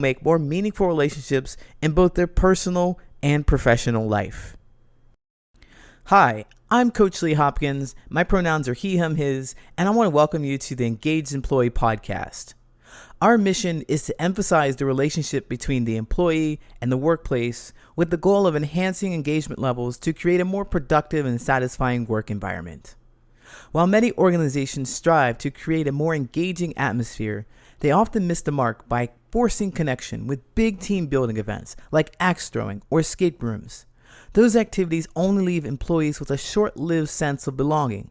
make more meaningful relationships in both their personal and professional life. Hi, I'm Coach Lee Hopkins. My pronouns are he, him, his, and I want to welcome you to the Engaged Employee Podcast. Our mission is to emphasize the relationship between the employee and the workplace with the goal of enhancing engagement levels to create a more productive and satisfying work environment. While many organizations strive to create a more engaging atmosphere, they often miss the mark by forcing connection with big team building events like axe throwing or escape rooms. Those activities only leave employees with a short-lived sense of belonging.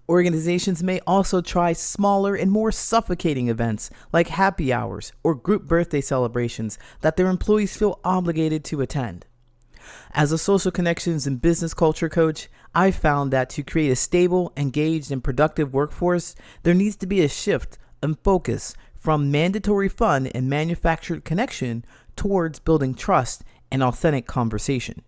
Organizations may also try smaller and more suffocating events like happy hours or group birthday celebrations that their employees feel obligated to attend. As a social connections and business culture coach, I've found that to create a stable, engaged, and productive workforce, there needs to be a shift in focus from mandatory fun and manufactured connection towards building trust and authentic conversation.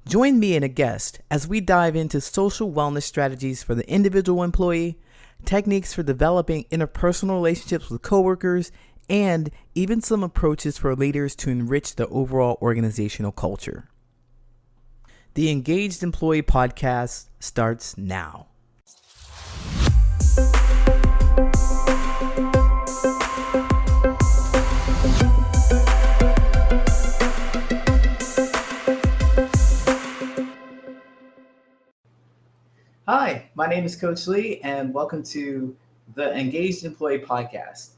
Join me and a guest as we dive into social wellness strategies for the individual employee, techniques for developing interpersonal relationships with coworkers, and even some approaches for leaders to enrich the overall organizational culture. The Engaged Employee Podcast starts now. Hi, my name is Coach Lee, and welcome to the Engaged Employee Podcast.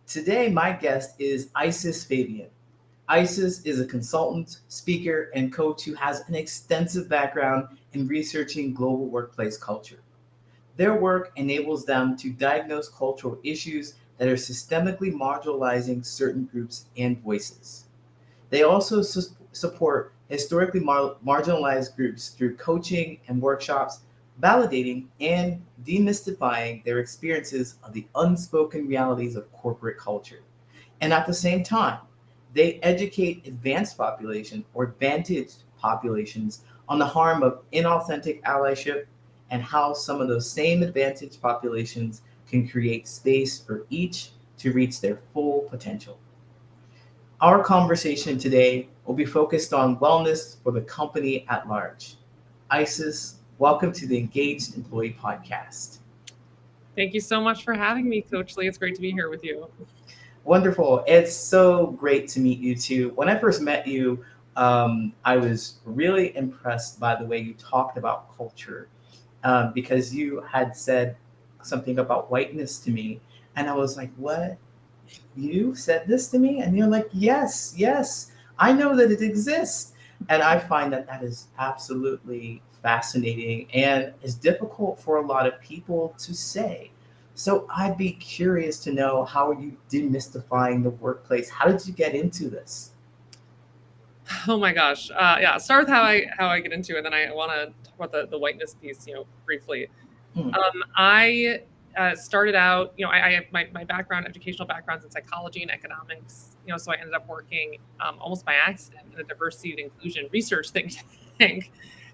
Today, my guest is Fabian. Isis is a consultant, speaker, and coach who has an extensive background in researching global workplace culture. Their work enables them to diagnose cultural issues that are systemically marginalizing certain groups and voices. They also support historically marginalized groups through coaching and workshops, validating and demystifying their experiences of the unspoken realities of corporate culture. And at the same time, they educate advanced population or advantaged populations on the harm of inauthentic allyship and how some of those same advantaged populations can create space for each to reach their full potential. Our conversation today will be focused on wellness for the company at large. Isis, welcome to the Engaged Employee Podcast. Thank you so much for having me, Coach Lee. It's great to be here with you. Wonderful. It's so great to meet you too. When I first met you, I was really impressed by the way you talked about culture because you had said something about whiteness to me. And I was like, what? You said this to me? And you're like, yes, I know that it exists. And I find that that is absolutely fascinating and is difficult for a lot of people to say. So I'd be curious to know, how are you demystifying the workplace? How did you get into this? Oh my gosh. Yeah, start with how I get into it, and then I want to talk about the whiteness piece, briefly. Hmm. I started out, I have my background, educational backgrounds in psychology and economics, so I ended up working almost by accident in a diversity and inclusion research think tank.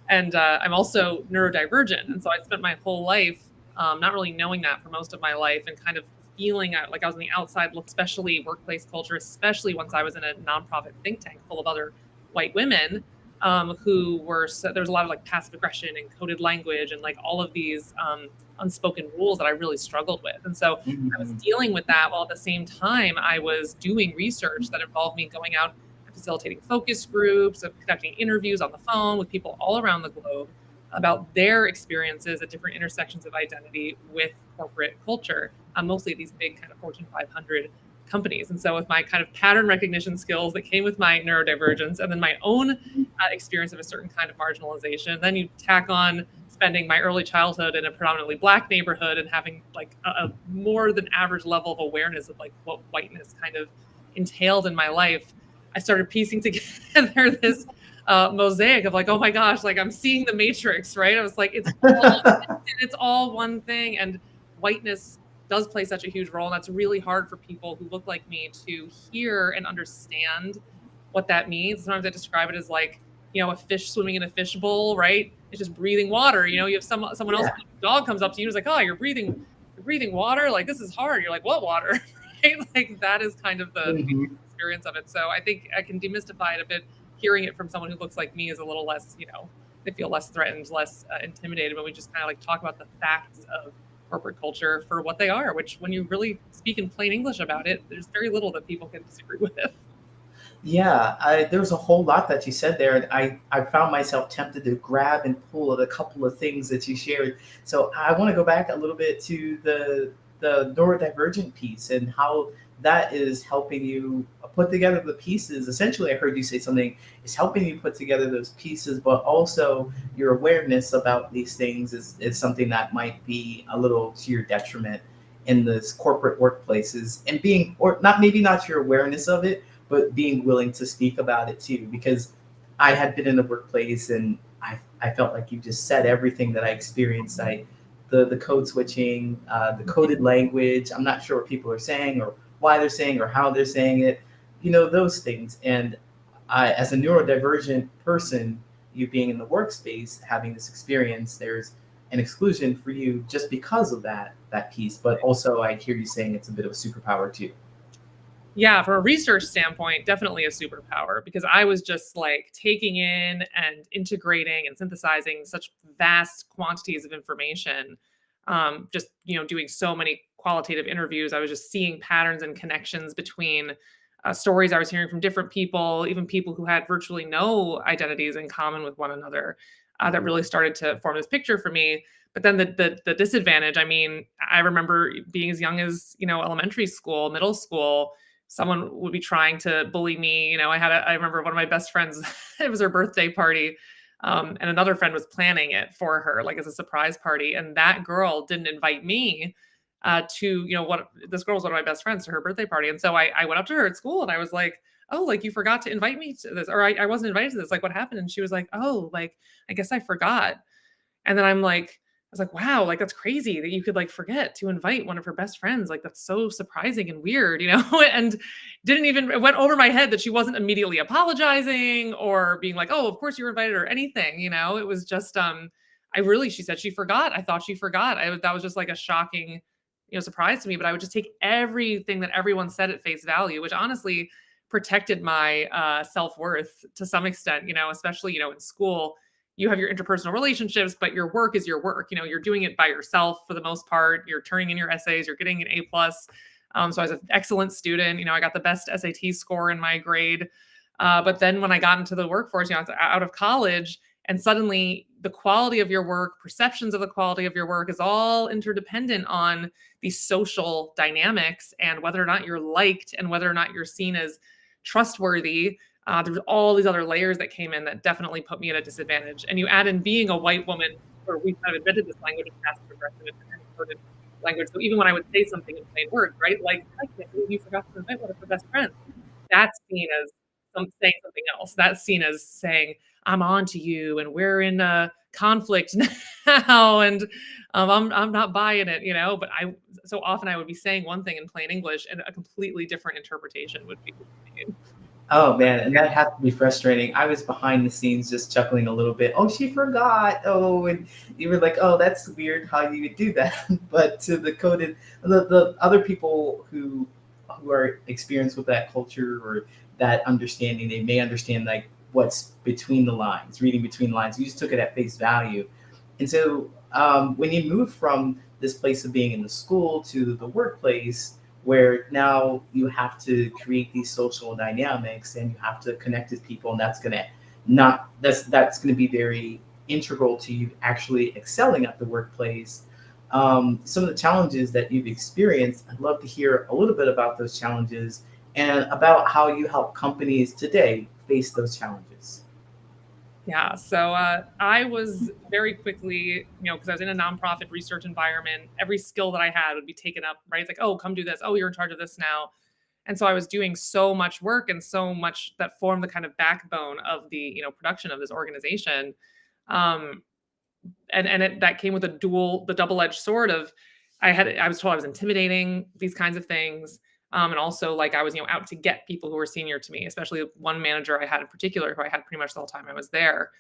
And I'm also neurodivergent. And so I spent my whole life not really knowing that for most of my life and kind of feeling like I was on the outside look, especially workplace culture, especially once I was in a nonprofit think tank full of other white women who were, so there was a lot of like passive aggression and coded language and like all of these unspoken rules that I really struggled with. And so I was dealing with that while at the same time I was doing research that involved me going out and facilitating focus groups, of conducting interviews on the phone with people all around the globe about their experiences at different intersections of identity with corporate culture, mostly these big kind of Fortune 500 companies. And so with my kind of pattern recognition skills that came with my neurodivergence and then my own experience of a certain kind of marginalization, then you tack on spending my early childhood in a predominantly Black neighborhood and having like a more than average level of awareness of like what whiteness kind of entailed in my life, I started piecing together this mosaic of like, oh my gosh, like I'm seeing the Matrix, right? I was like, it's all one thing. And whiteness does play such a huge role. And that's really hard for people who look like me to hear and understand what that means. Sometimes I describe it as like, a fish swimming in a fish bowl, right? It's just breathing water. You have someone else, dog comes up to you and is like, oh, you're breathing water. Like, this is hard. You're like, what water? Right? Like that is kind of the experience experience of it. So I think I can demystify it a bit. Hearing it from someone who looks like me is a little less, they feel less threatened, less intimidated when we just kind of like talk about the facts of corporate culture for what they are, which when you really speak in plain English about it, there's very little that people can disagree with. Yeah, there was a whole lot that you said there, and I found myself tempted to grab and pull at a couple of things that you shared. So I want to go back a little bit to the neurodivergent piece and how that is helping you put together the pieces. Essentially, I heard you say something is helping you put together those pieces, but also your awareness about these things is something that might be a little to your detriment in this corporate workplaces and being, or not, maybe not your awareness of it, but being willing to speak about it too. Because I had been in the workplace and I felt like you just said everything that I experienced. The code switching, the coded language. I'm not sure what people are saying or why they're saying or how they're saying it. Those things. And as a neurodivergent person, you being in the workspace, having this experience, there's an exclusion for you just because of that piece. But also, I hear you saying it's a bit of a superpower too. Yeah, from a research standpoint, definitely a superpower because I was just like taking in and integrating and synthesizing such vast quantities of information. Just, doing so many qualitative interviews. I was just seeing patterns and connections between stories I was hearing from different people, even people who had virtually no identities in common with one another, that really started to form this picture for me. But then the disadvantage, I mean, I remember being as young as, elementary school, middle school, someone would be trying to bully me. I remember one of my best friends, it was her birthday party. And another friend was planning it for her, like as a surprise party. And that girl didn't invite me to, what this girl was one of my best friends to her birthday party. And so I went up to her at school and I was like, oh, like you forgot to invite me to this, or I wasn't invited to this. Like what happened? And she was like, oh, like, I guess I forgot. And then I was like, wow, like that's crazy that you could like forget to invite one of her best friends. Like that's so surprising and weird, and didn't even, it went over my head that she wasn't immediately apologizing or being like, oh, of course you were invited or anything, It was just, she said she forgot. I thought she forgot. That was just like a shocking, surprise to me, but I would just take everything that everyone said at face value, which honestly protected my self-worth to some extent, especially, in school you have your interpersonal relationships, but your work is your work. You're doing it by yourself for the most part. You're turning in your essays. You're getting an A plus. So I was an excellent student. I got the best SAT score in my grade. But then when I got into the workforce, I was out of college, and suddenly the quality of your work, perceptions of the quality of your work is all interdependent on these social dynamics and whether or not you're liked and whether or not you're seen as trustworthy. There's all these other layers that came in that definitely put me at a disadvantage. And you add in being a white woman, or we kind of invented this language of passive aggressive and coded language. So even when I would say something in plain words, right? Like, I can't believe you forgot to invite one of your best friends. That's seen as saying something else. That's seen as saying, I'm on to you and we're in a conflict now. And I'm not buying it, but so often I would be saying one thing in plain English and a completely different interpretation would be made. Oh man, and that had to be frustrating. I was behind the scenes just chuckling a little bit. Oh, she forgot. Oh, and you were like, oh, that's weird how you would do that. But to the other people who are experienced with that culture or that understanding, they may understand like what's between the lines, reading between the lines. You just took it at face value. And so when you move from this place of being in the school to the workplace, where now you have to create these social dynamics and you have to connect with people, and that's going to be very integral to you actually excelling at the workplace. Some of the challenges that you've experienced, I'd love to hear a little bit about those challenges and about how you help companies today face those challenges. Yeah. So I was very quickly, because I was in a nonprofit research environment, every skill that I had would be taken up, right? It's like, oh, come do this. Oh, you're in charge of this now. And so I was doing so much work and so much that formed the kind of backbone of the, production of this organization. Um, that came with the double-edged sword of I was told I was intimidating, these kinds of things. And also like I was, out to get people who were senior to me, especially one manager I had in particular who I had pretty much the whole time I was there.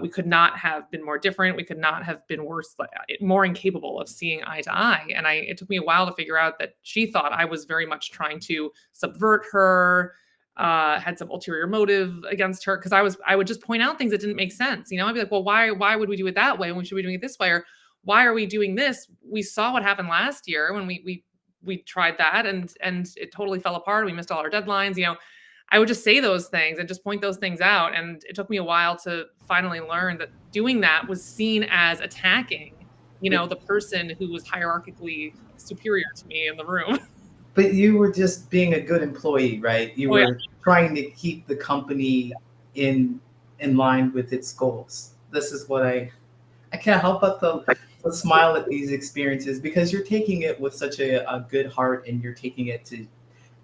We could not have been more different. We could not have been worse, more incapable of seeing eye to eye. And it took me a while to figure out that she thought I was very much trying to subvert her, had some ulterior motive against her, because I would just point out things that didn't make sense. I'd be like, well, why would we do it that way when we should be doing it this way? Or why are we doing this? We saw what happened last year when we tried that, and it totally fell apart. We missed all our deadlines. I would just say those things and just point those things out. And it took me a while to finally learn that doing that was seen as attacking, the person who was hierarchically superior to me in the room. But you were just being a good employee, right? You Oh, yeah. were trying to keep the company in line with its goals. This is what I can't help but to smile at these experiences, because you're taking it with such a good heart, and you're taking it to,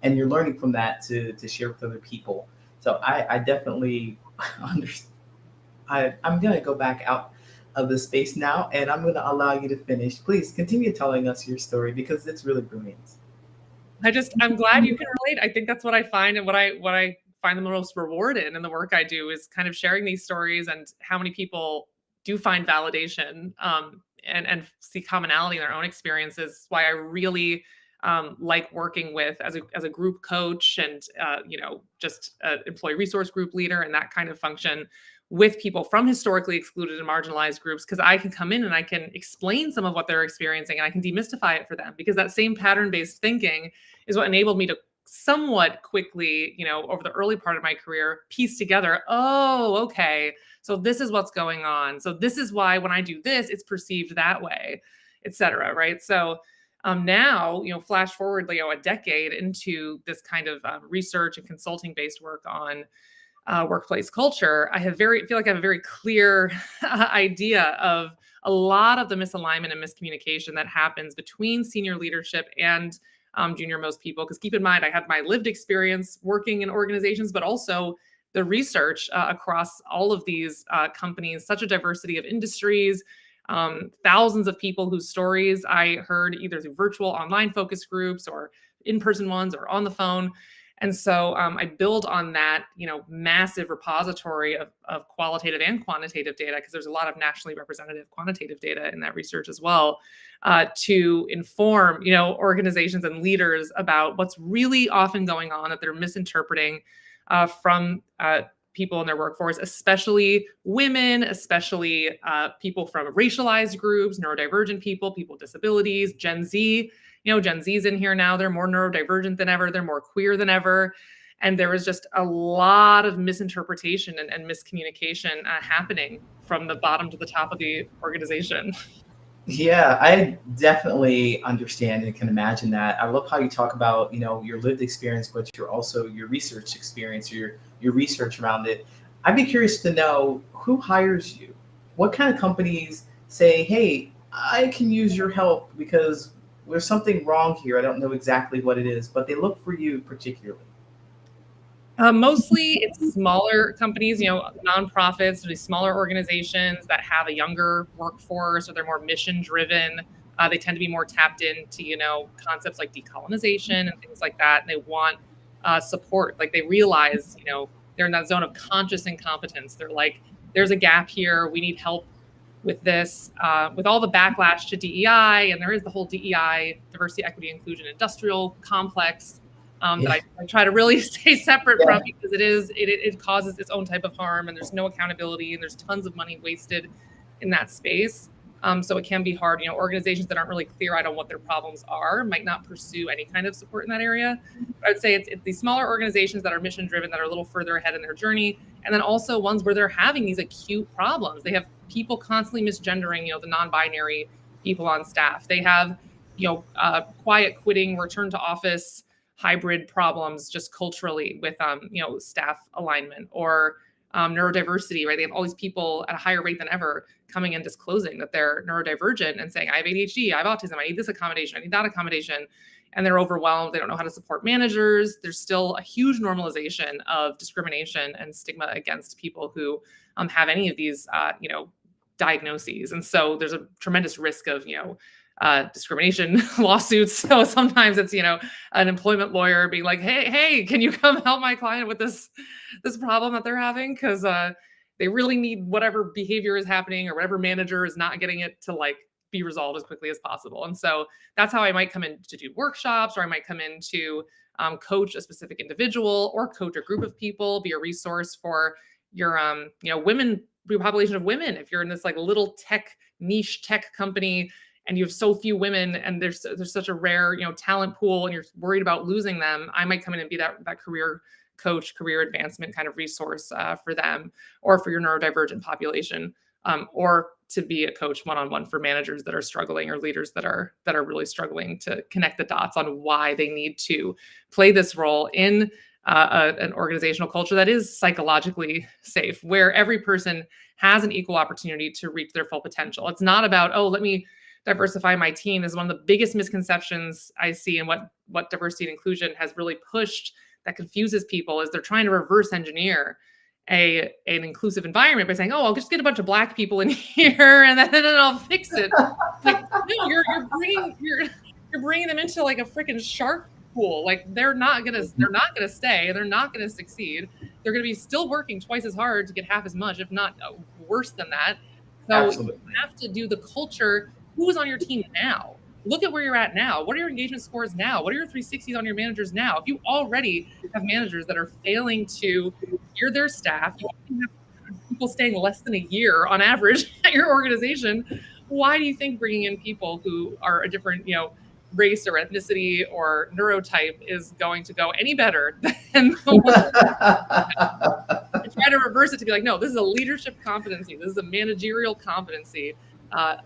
and you're learning from that to share with other people. So I definitely understand. I'm going to go back out of the space now, and I'm going to allow you to finish. Please continue telling us your story, because it's really brilliant. I'm glad you can relate. I think that's what I find, and what I find the most reward in the work I do is kind of sharing these stories, and how many people do find validation, and see commonality in their own experiences. Why I really like working with as a group coach, and just an employee resource group leader and that kind of function with people from historically excluded and marginalized groups, because I can come in and I can explain some of what they're experiencing, and I can demystify it for them, because that same pattern-based thinking is what enabled me to somewhat quickly, over the early part of my career, piece together, oh, okay, so this is what's going on. So this is why when I do this, it's perceived that way, et cetera, right? So now, flash forward, a decade into this kind of research and consulting based work on workplace culture, feel like I have a very clear idea of a lot of the misalignment and miscommunication that happens between senior leadership and junior most people. Because keep in mind, I had my lived experience working in organizations, but also the research across all of these companies, such a diversity of industries, thousands of people whose stories I heard either through virtual online focus groups or in-person ones or on the phone. And so I build on that, massive repository of qualitative and quantitative data, because there's a lot of nationally representative quantitative data in that research as well, to inform, organizations and leaders about what's really often going on that they're misinterpreting from people in their workforce, especially women, especially people from racialized groups, neurodivergent people with disabilities, Gen Z. Gen Z's in here now. They're more neurodivergent than ever. They're more queer than ever. And there was just a lot of misinterpretation and miscommunication happening from the bottom to the top of the organization. Yeah, I definitely understand and can imagine that. I love how you talk about, your lived experience, but you're also your research experience, your research around it. I'd be curious to know, who hires you? What kind of companies say, hey, I can use your help because there's something wrong here. I don't know exactly what it is, but they look for you particularly. Mostly it's smaller companies, nonprofits, these smaller organizations that have a younger workforce, or they're more mission driven. They tend to be more tapped into, concepts like decolonization and things like that. And they want support. Like they realize, they're in that zone of conscious incompetence. They're like, there's a gap here. We need help with this, with all the backlash to DEI. And there is the whole DEI, diversity, equity, inclusion, industrial complex. That I try to really stay separate from, because it causes its own type of harm, and there's no accountability, and there's tons of money wasted in that space. So it can be hard. Organizations that aren't really clear-eyed on what their problems are might not pursue any kind of support in that area. But I would say it's these smaller organizations that are mission-driven, that are a little further ahead in their journey, and then also ones where they're having these acute problems. They have people constantly misgendering, the non-binary people on staff. They have, quiet quitting, return to office, hybrid problems just culturally with, staff alignment, or neurodiversity, right? They have all these people at a higher rate than ever coming in disclosing that they're neurodivergent and saying, I have ADHD, I have autism, I need this accommodation, I need that accommodation. And they're overwhelmed. They don't know how to support managers. There's still a huge normalization of discrimination and stigma against people who have any of these, diagnoses. And so there's a tremendous risk of, discrimination lawsuits. So sometimes it's, an employment lawyer being like, hey, can you come help my client with this problem that they're having? Because they really need whatever behavior is happening or whatever manager is not getting it to like be resolved as quickly as possible. And so that's how I might come in to do workshops, or I might come in to coach a specific individual or coach a group of people, be a resource for your women, your population of women. If you're in this like little niche tech company and you have so few women and there's such a rare talent pool and you're worried about losing them, I might come in and be that career coach, career advancement kind of resource for them, or for your neurodivergent population, or to be a coach one-on-one for managers that are struggling or leaders that are really struggling to connect the dots on why they need to play this role in an organizational culture that is psychologically safe, where every person has an equal opportunity to reach their full potential. It's not about, oh, let me diversify my team. Is one of the biggest misconceptions I see, and what diversity and inclusion has really pushed that confuses people, is they're trying to reverse engineer an inclusive environment by saying, oh, I'll just get a bunch of Black people in here and then I'll fix it. Like, no, you're bringing them into like a freaking shark pool. Like they're not gonna stay. They're not gonna succeed. They're gonna be still working twice as hard to get half as much, if not worse than that. So Absolutely. You have to do the culture. Who's on your team now? Look at where you're at now. What are your engagement scores now? What are your 360s on your managers now? If you already have managers that are failing to hear their staff, you have people staying less than a year on average at your organization, why do you think bringing in people who are a different, race or ethnicity or neurotype is going to go any better than the one try to reverse it to be like, no, this is a leadership competency. This is a managerial competency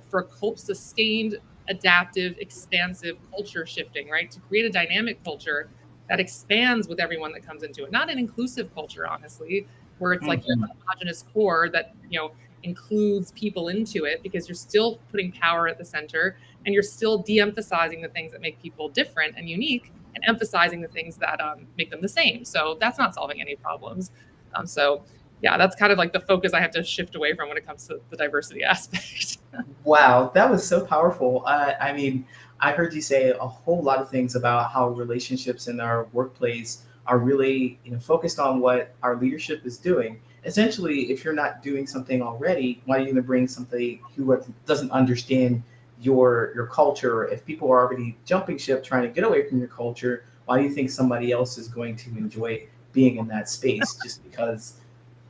for sustained, adaptive, expansive culture shifting, right? To create a dynamic culture that expands with everyone that comes into it. Not an inclusive culture, honestly, where it's like a homogenous core that, includes people into it, because you're still putting power at the center and you're still de-emphasizing the things that make people different and unique and emphasizing the things that make them the same. So that's not solving any problems. So yeah, that's kind of like the focus I have to shift away from when it comes to the diversity aspect. Wow, that was so powerful. I mean, I heard you say a whole lot of things about how relationships in our workplace are really, focused on what our leadership is doing. Essentially, if you're not doing something already, why are you going to bring somebody who doesn't understand your culture? If people are already jumping ship trying to get away from your culture, why do you think somebody else is going to enjoy being in that space just because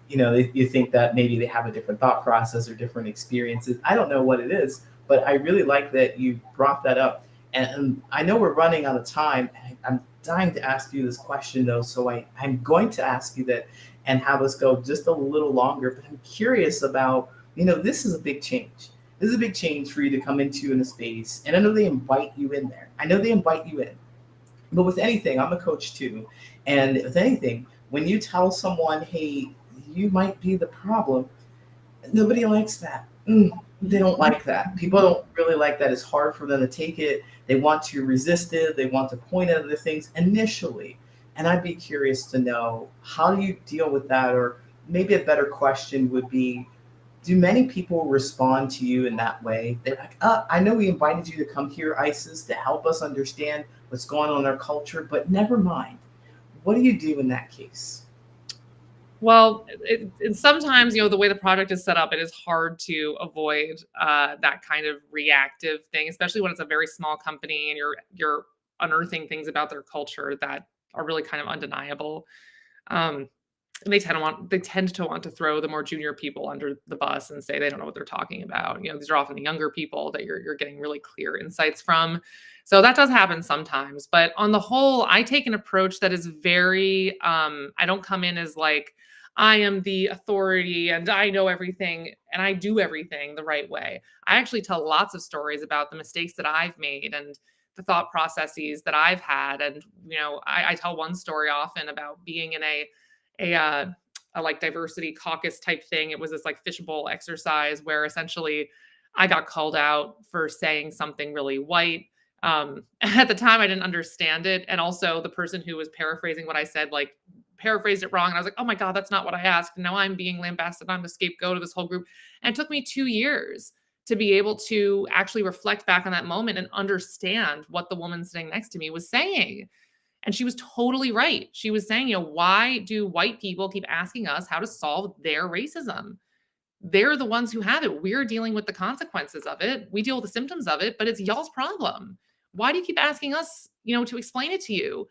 you think that maybe they have a different thought process or different experiences? I don't know what it is, but I really like that you brought that up. And I know we're running out of time. I'm dying to ask you this question though, so I'm going to ask you that and have us go just a little longer. But I'm curious about, this is a big change. This is a big change for you to come into in a space. And I know they invite you in there. But with anything, I'm a coach too. And with anything, when you tell someone, hey, you might be the problem, nobody likes that. They don't like that. People don't really like that. It's hard for them to take it. They want to resist it. They want to point at other things initially. And I'd be curious to know, how do you deal with that? Or maybe a better question would be, do many people respond to you in that way? They're like, I know we invited you to come here, Isis, to help us understand what's going on in our culture, but never mind. What do you do in that case? Well, sometimes, the way the project is set up, it is hard to avoid that kind of reactive thing, especially when it's a very small company and you're unearthing things about their culture that are really kind of undeniable. And they tend to want to throw the more junior people under the bus and say they don't know what they're talking about. These are often the younger people that you're getting really clear insights from. So that does happen sometimes. But on the whole, I take an approach that is very, I don't come in as like, I am the authority and I know everything and I do everything the right way. I actually tell lots of stories about the mistakes that I've made and the thought processes that I've had. And, I tell one story often about being in a like diversity caucus type thing. It was this like fishbowl exercise where essentially I got called out for saying something really white. At the time I didn't understand it. And also the person who was paraphrasing what I said, like paraphrased it wrong. And I was like, oh my God, that's not what I asked. And now I'm being lambasted. I'm the scapegoat of this whole group. And it took me 2 years to be able to actually reflect back on that moment and understand what the woman sitting next to me was saying. And she was totally right. She was saying, why do white people keep asking us how to solve their racism? They're the ones who have it. We're dealing with the consequences of it. We deal with the symptoms of it, but it's y'all's problem. Why do you keep asking us, to explain it to you?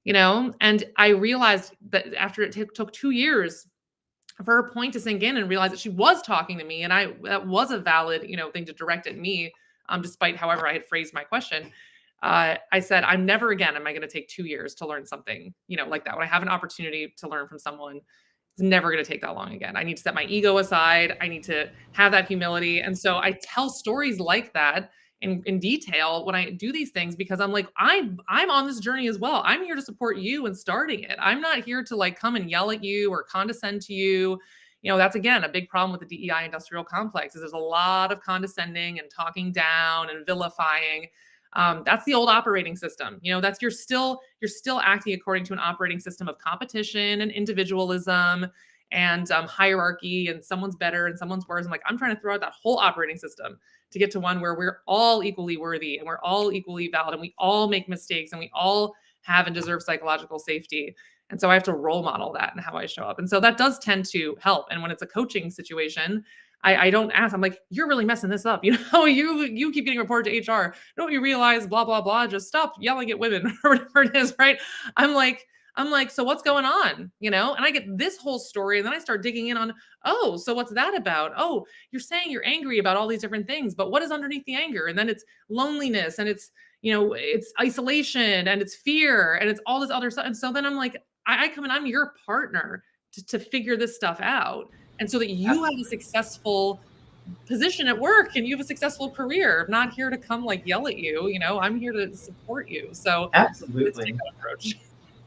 And I realized that after it took 2 years for her point to sink in and realize that she was talking to me, and that was a valid, thing to direct at me, despite however I had phrased my question. I said, I'm never again am I going to take 2 years to learn something, like that. When I have an opportunity to learn from someone, it's never going to take that long again. I need to set my ego aside. I need to have that humility. And so I tell stories like that in detail when I do these things, because I'm like, I'm on this journey as well. I'm here to support you in starting it. I'm not here to like come and yell at you or condescend to you. That's again a big problem with the DEI industrial complex is there's a lot of condescending and talking down and vilifying. That's the old operating system. That's you're still acting according to an operating system of competition and individualism and hierarchy, and someone's better and someone's worse. I'm trying to throw out that whole operating system to get to one where we're all equally worthy and we're all equally valid and we all make mistakes and we all have and deserve psychological safety. And so I have to role model that in how I show up. And so that does tend to help. And when it's a coaching situation, I don't ask. I'm like, you're really messing this up. You keep getting reported to HR. Don't you realize blah, blah, blah. Just stop yelling at women or whatever it is, right? I'm like, so what's going on? And I get this whole story and then I start digging in on, oh, so what's that about? Oh, you're saying you're angry about all these different things, but what is underneath the anger? And then it's loneliness and it's, it's isolation and it's fear and it's all this other stuff. And so then I'm like, I come in, I'm your partner to figure this stuff out. And so that you have a successful position at work and you have a successful career. I'm not here to come like yell at you, I'm here to support you. So absolutely, let's take that approach.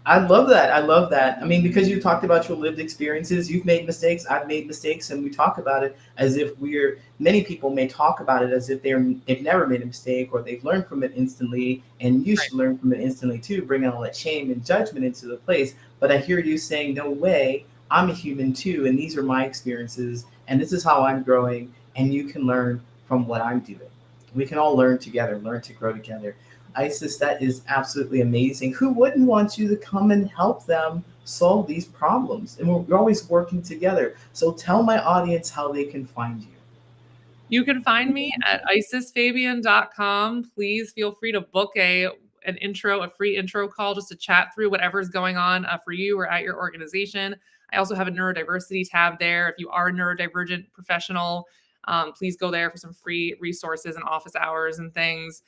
I love that. I love that. I mean, because you talked about your lived experiences, you've made mistakes, I've made mistakes, and we talk about it as if many people may talk about it as if they've never made a mistake or they've learned from it instantly, and you should learn from it instantly too, bringing all that shame and judgment into the place. But I hear you saying, no way, I'm a human too, and these are my experiences, and this is how I'm growing, and you can learn from what I'm doing. We can all learn together, learn to grow together. Isis, that is absolutely amazing. Who wouldn't want you to come and help them solve these problems? And we're always working together. So tell my audience how they can find you. You can find me at isisfabian.com. Please feel free to book a free intro call just to chat through whatever's going on for you or at your organization. I also have a neurodiversity tab there. If you are a neurodivergent professional, please go there for some free resources and office hours and things.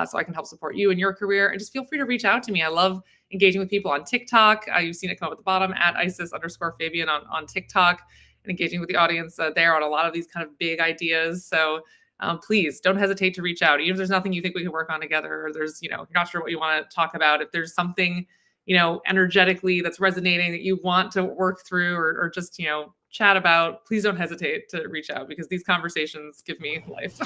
So I can help support you in your career, and just feel free to reach out to me. I love engaging with people on TikTok. You've seen it come up at the bottom at Isis_Fabian on TikTok, and engaging with the audience there on a lot of these kind of big ideas. So please don't hesitate to reach out. Even if there's nothing you think we can work on together, or there's, you're not sure what you want to talk about. If there's something, energetically that's resonating that you want to work through or just, chat about, please don't hesitate to reach out, because these conversations give me life.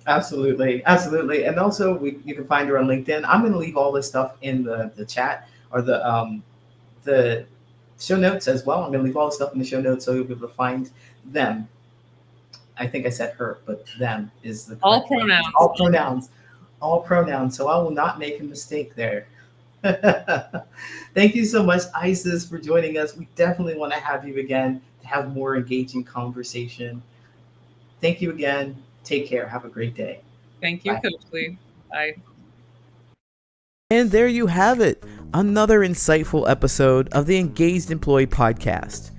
Absolutely. Absolutely. And also you can find her on LinkedIn. I'm going to leave all this stuff in the chat or the show notes as well. I'm going to leave all the stuff in the show notes so you'll be able to find them. I think I said her, but them is the all pronouns. All pronouns. So I will not make a mistake there. Thank you so much, Isis, for joining us. We definitely want to have you again to have more engaging conversation. Thank you again. Take care. Have a great day. Thank you, Coach Lee. Bye. And there you have it. Another insightful episode of the Engaged Employee Podcast.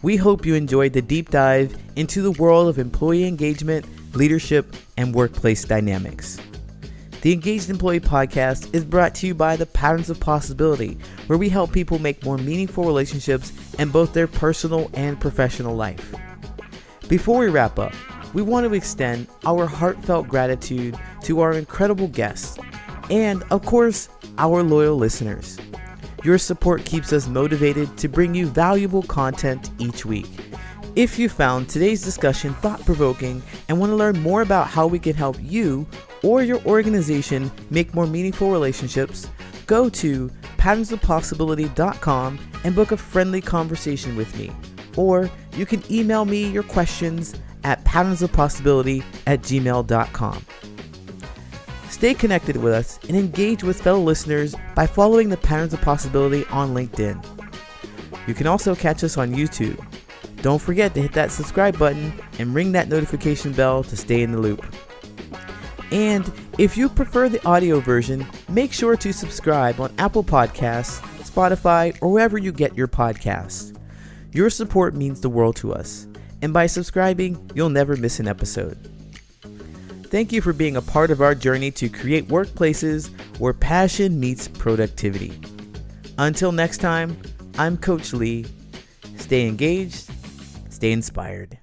We hope you enjoyed the deep dive into the world of employee engagement, leadership, and workplace dynamics. The Engaged Employee Podcast is brought to you by the Patterns of Possibility, where we help people make more meaningful relationships in both their personal and professional life. Before we wrap up, we want to extend our heartfelt gratitude to our incredible guests and, of course, our loyal listeners. Your support keeps us motivated to bring you valuable content each week. If you found today's discussion thought-provoking and want to learn more about how we can help you or your organization make more meaningful relationships, go to patternsofpossibility.com and book a friendly conversation with me. Or you can email me your questions at patternsofpossibility@gmail.com. Stay connected with us and engage with fellow listeners by following the Patterns of Possibility on LinkedIn. You can also catch us on YouTube. Don't forget to hit that subscribe button and ring that notification bell to stay in the loop. And if you prefer the audio version, make sure to subscribe on Apple Podcasts, Spotify, or wherever you get your podcasts. Your support means the world to us, and by subscribing, you'll never miss an episode. Thank you for being a part of our journey to create workplaces where passion meets productivity. Until next time, I'm Coach Lee. Stay engaged, stay inspired.